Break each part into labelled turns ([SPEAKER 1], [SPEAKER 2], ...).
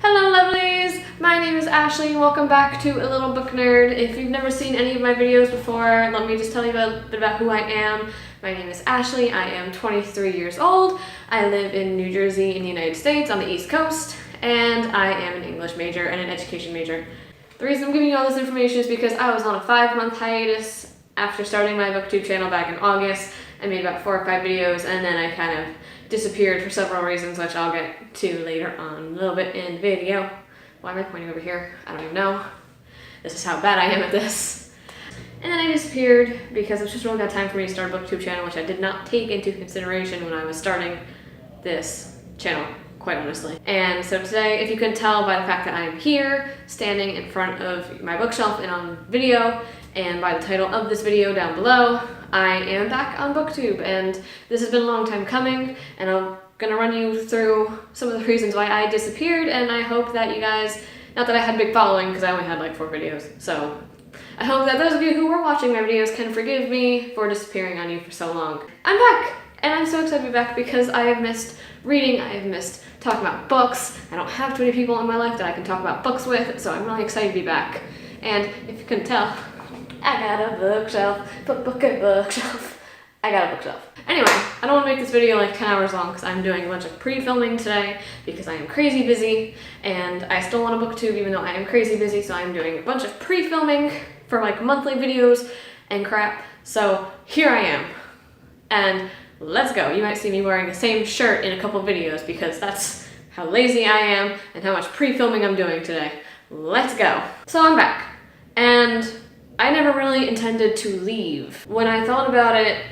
[SPEAKER 1] Hello lovelies! My name is Ashley and welcome back to A Little Book Nerd. If you've never seen any of my videos before, let me just tell you a bit about who I am. My name is Ashley, I am 23 years old, I live in New Jersey in the United States on the East Coast, and I am an English major and an education major. The reason I'm giving you all this information is because I was on a 5-month hiatus after starting my Booktube channel back in August. I made about 4 or 5 videos and then I kind of disappeared for several reasons, which I'll get to later on a little bit in the video. Why am I pointing over here? I don't even know. This is how bad I am at this. And then I disappeared because it was just a really bad time for me to start a Booktube channel, which I did not take into consideration when I was starting this channel, quite honestly. And so today, if you couldn't tell by the fact that I am here, standing in front of my bookshelf and on video, and by the title of this video down below, I am back on Booktube, and this has been a long time coming, and I'm gonna run you through some of the reasons why I disappeared, and I hope that you guys, not that I had a big following, because I only had like 4 videos, so I hope that those of you who were watching my videos can forgive me for disappearing on you for so long. I'm back, and I'm so excited to be back because I have missed reading, I have missed talking about books. I don't have too many people in my life that I can talk about books with, so I'm really excited to be back. And if you couldn't tell, I got a bookshelf, bookshelf. I got a bookshelf. Anyway, I don't want to make this video like 10 hours long because I'm doing a bunch of pre-filming today because I am crazy busy and I still want a booktube even though I am crazy busy, so I'm doing a bunch of pre-filming for like monthly videos and crap. So here I am. And let's go. You might see me wearing the same shirt in a couple videos because that's how lazy I am and how much pre-filming I'm doing today. Let's go. So I'm back. And I never really intended to leave. When I thought about it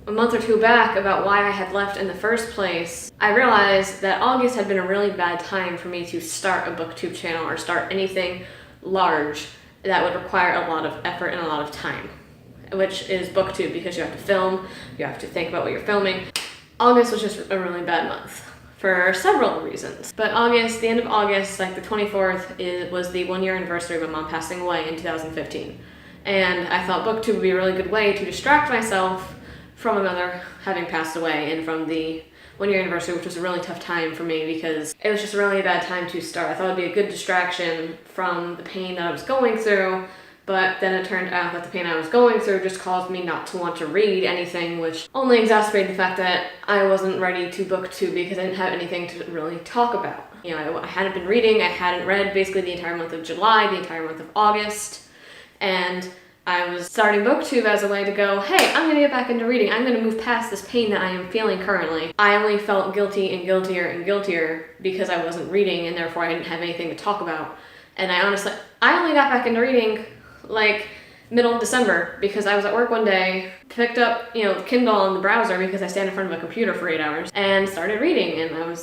[SPEAKER 1] a month or 2 back about why I had left in the first place, I realized that August had been a really bad time for me to start a booktube channel or start anything large that would require a lot of effort and a lot of time, which is booktube because you have to film, you have to think about what you're filming. August was just a really bad month for several reasons. But August, the end of August, like the 24th, was the 1-year anniversary of my mom passing away in 2015. And I thought booktube would be a really good way to distract myself from my mother having passed away and from the 1-year anniversary, which was a really tough time for me because it was just a really bad time to start. I thought it'd be a good distraction from the pain that I was going through, but then it turned out that the pain I was going through just caused me not to want to read anything, which only exacerbated the fact that I wasn't ready to booktube because I didn't have anything to really talk about. You know, I hadn't been reading, I hadn't read basically the entire month of July, the entire month of August, and I was starting booktube as a way to go, hey, I'm gonna get back into reading. I'm gonna move past this pain that I am feeling currently. I only felt guilty and guiltier and guiltier because I wasn't reading and therefore I didn't have anything to talk about. And I only got back into reading like middle of December because I was at work one day, picked up, Kindle on the browser because I stand in front of a computer for 8 hours and started reading, and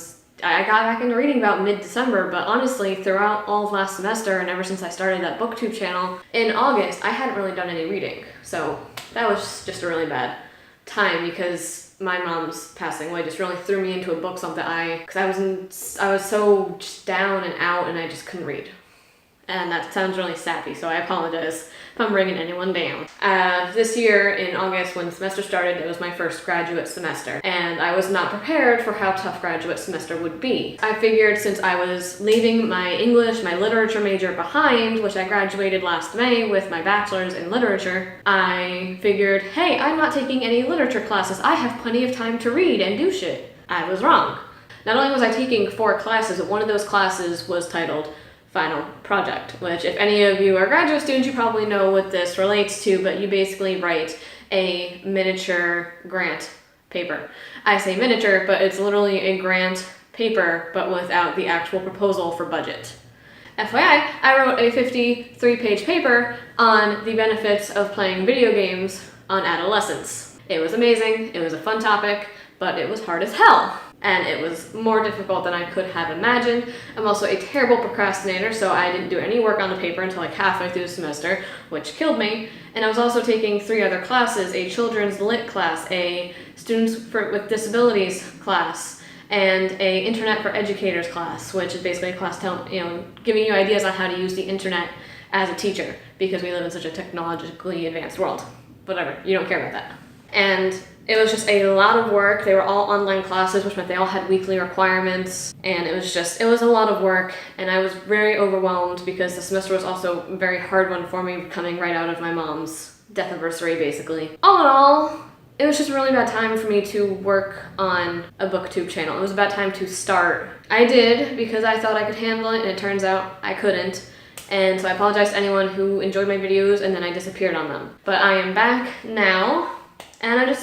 [SPEAKER 1] I got back into reading about mid-December, but honestly, throughout all of last semester and ever since I started that booktube channel in August, I hadn't really done any reading. So that was just a really bad time because my mom's passing away just really threw me into a book slump because I was so just down and out and I just couldn't read. And that sounds really sappy, so I apologize if I'm bringing anyone down. This year in August when the semester started, it was my first graduate semester, and I was not prepared for how tough graduate semester would be. I figured since I was leaving my English, my literature major behind, which I graduated last May with my bachelor's in literature, I figured, hey, I'm not taking any literature classes. I have plenty of time to read and do shit. I was wrong. Not only was I taking 4 classes, but one of those classes was titled Final Project, which if any of you are graduate students, you probably know what this relates to, but you basically write a miniature grant paper. I say miniature, but it's literally a grant paper, but without the actual proposal for budget. FYI, I wrote a 53-page paper on the benefits of playing video games on adolescence. It was amazing, it was a fun topic, but it was hard as hell. And it was more difficult than I could have imagined. I'm also a terrible procrastinator, so I didn't do any work on the paper until like halfway through the semester, which killed me. And I was also taking 3 other classes, a children's lit class, a students with disabilities class, and a internet for educators class, which is basically a class giving you ideas on how to use the internet as a teacher, because we live in such a technologically advanced world. Whatever, you don't care about that. And It was just a lot of work. They were all online classes, which meant they all had weekly requirements, and it was a lot of work, and I was very overwhelmed because the semester was also a very hard one for me, coming right out of my mom's death anniversary, basically. All in all, it was just a really bad time for me to work on a Booktube channel. It was a bad time to start. I did because I thought I could handle it, and it turns out I couldn't. And so I apologize to anyone who enjoyed my videos and then I disappeared on them. But I am back now, and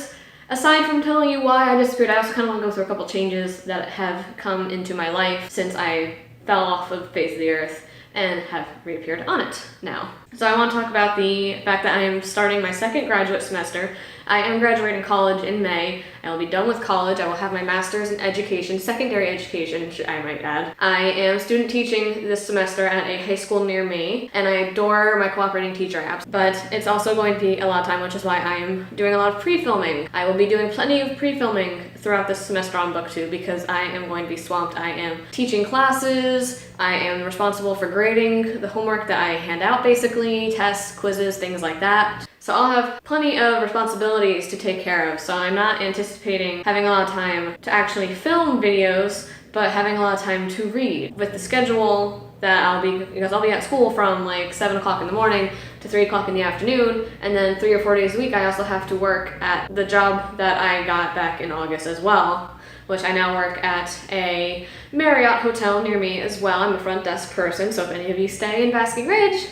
[SPEAKER 1] aside from telling you why I disappeared, I also kind of want to go through a couple changes that have come into my life since I fell off of the face of the earth and have reappeared on it now. So I want to talk about the fact that I am starting my second graduate semester. I am graduating college in May. I will be done with college. I will have my master's in education, secondary education, I might add. I am student teaching this semester at a high school near me, and I adore my cooperating teacher apps, but it's also going to be a lot of time, which is why I am doing a lot of pre-filming. I will be doing plenty of pre-filming throughout this semester on Booktube because I am going to be swamped. I am teaching classes. I am responsible for grading the homework that I hand out, basically, tests, quizzes, things like that. So I'll have plenty of responsibilities to take care of, so I'm not anticipating having a lot of time to actually film videos, but having a lot of time to read. With the schedule that because I'll be at school from like 7 o'clock in the morning to 3 o'clock in the afternoon, and then 3 or 4 days a week I also have to work at the job that I got back in August as well, which I now work at a Marriott hotel near me as well. I'm a front desk person, so if any of you stay in Basking Ridge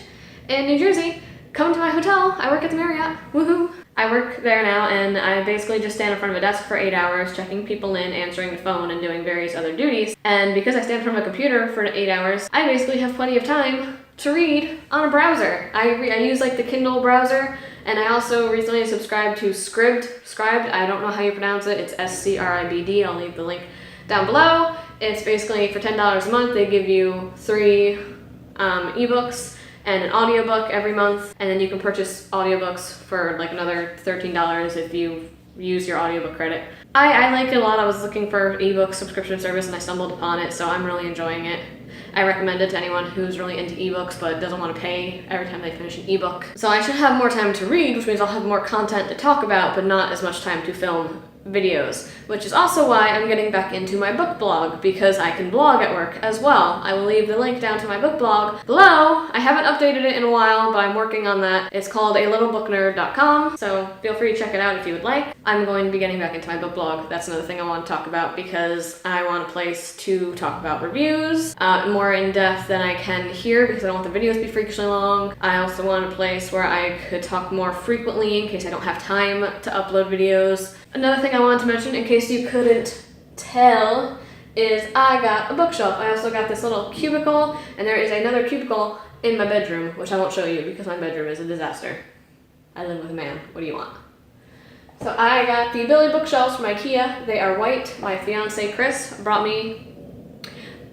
[SPEAKER 1] in New Jersey, come to my hotel. I work at the Marriott. Woohoo! I work there now, and I basically just stand in front of a desk for 8 hours, checking people in, answering the phone, and doing various other duties. And because I stand in front of a computer for 8 hours, I basically have plenty of time to read on a browser. I use like the Kindle browser, and I also recently subscribed to Scribd. I don't know how you pronounce it. It's SCRIBD. I'll leave the link down below. It's basically for $10 a month. They give you 3 ebooks and an audiobook every month, and then you can purchase audiobooks for like another $13 if you use your audiobook credit. I like it a lot. I was looking for ebook subscription service and I stumbled upon it, so I'm really enjoying it. I recommend it to anyone who's really into ebooks but doesn't want to pay every time they finish an ebook. So I should have more time to read, which means I'll have more content to talk about, but not as much time to film videos, which is also why I'm getting back into my book blog, because I can blog at work as well. I will leave the link down to my book blog below. I haven't updated it in a while, but I'm working on that. It's called alittlebooknerd.com, so feel free to check it out if you would like. I'm going to be getting back into my book blog. That's another thing I want to talk about because I want a place to talk about reviews more in depth than I can here because I don't want the videos to be freakishly long. I also want a place where I could talk more frequently in case I don't have time to upload videos. Another thing I wanted to mention, in case you couldn't tell, is I got a bookshelf. I also got this little cubicle, and there is another cubicle in my bedroom, which I won't show you because my bedroom is a disaster. I live with a man. What do you want? So I got the Billy bookshelves from IKEA. They are white. My fiance Chris brought me,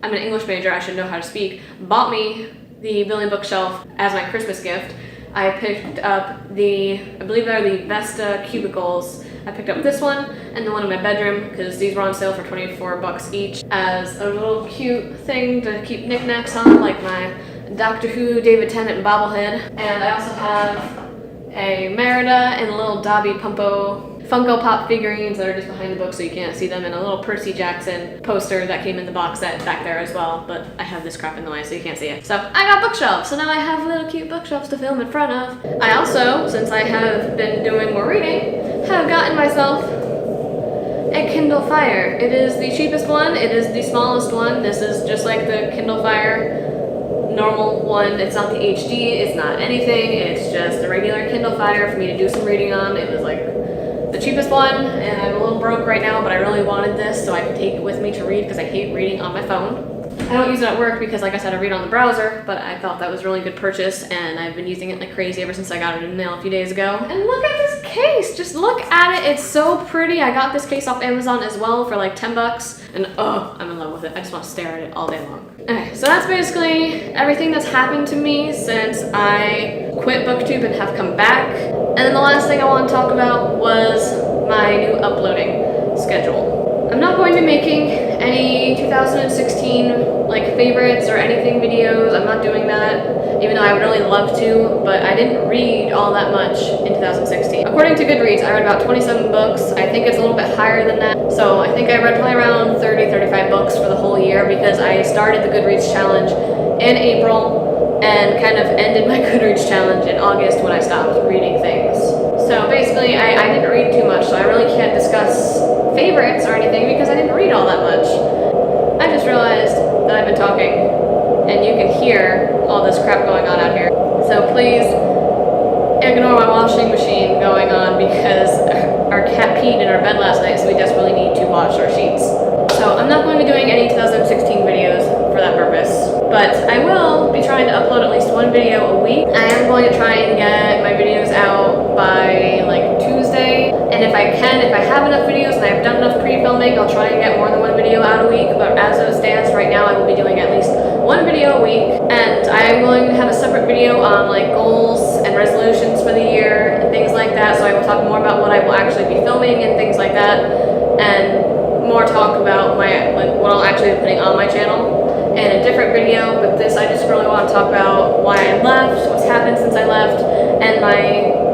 [SPEAKER 1] I'm an English major, I should know how to speak, bought me the Billy bookshelf as my Christmas gift. I picked up I believe they're the Vesta cubicles. I picked up this one and the one in my bedroom because these were on sale for 24 bucks each as a little cute thing to keep knickknacks on, like my Doctor Who David Tennant bobblehead. And I also have a Merida and a little Dobby Funko Pop figurines that are just behind the book so you can't see them, and a little Percy Jackson poster that came in the box set back there as well, but I have this crap in the way so you can't see it. So I got bookshelves, so now I have little cute bookshelves to film in front of. I also, since I have been doing more reading, have gotten myself a Kindle Fire. It is the cheapest one, it is the smallest one. This is just like the Kindle Fire normal one. It's not the HD, it's not anything, it's just a regular Kindle Fire for me to do some reading on. It was like the cheapest one, and I'm a little broke right now, but I really wanted this so I could take it with me to read because I hate reading on my phone. I don't use it at work because, like I said, I read on the browser, but I thought that was a really good purchase, and I've been using it like crazy ever since I got it in the mail a few days ago. And look at this case! Just look at it, it's so pretty. I got this case off Amazon as well for like 10 bucks, and oh, I'm in love with it. I just want to stare at it all day long. Okay, so that's basically everything that's happened to me since I quit Booktube and have come back. And then the last thing I want to talk about was my new uploading schedule. I'm not going to be making any 2016 like favorites or anything videos. I'm not doing that, even though I would really love to, but I didn't read all that much in 2016. According to Goodreads, I read about 27 books. I think it's a little bit higher than that. So I think I read probably around 30-35 books for the whole year, because I started the Goodreads challenge in April and kind of ended my Goodreads challenge in August when I stopped reading things. So basically, I didn't read too much, so I really can't discuss favorites or anything because I didn't read all that much. I just realized that I've been talking and you can hear all this crap going on out here. So please ignore my washing machine going on because our cat peed in our bed last night, so we desperately need to wash our sheets. So I'm not going to be doing any 2016 videos for that purpose, but I will be trying to upload at least one video a week. I am going to try and get my videos out by like Tuesday, and if I have enough videos and I've done enough pre-filming, I'll try and get more than one video out a week, but as it stands right now, I will be doing at least one video a week, and I'm going to have a separate video on like goals and resolutions for the year and things like that, so I will talk more about what I will actually be filming and things like that, and more talk about my what I'll actually be putting on my channel in a different video. But this, I just really want to talk about why I left, what's happened since I left, and my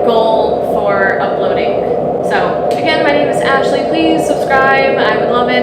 [SPEAKER 1] goal for uploading. So again, my name is Ashley. Please subscribe. I would love it.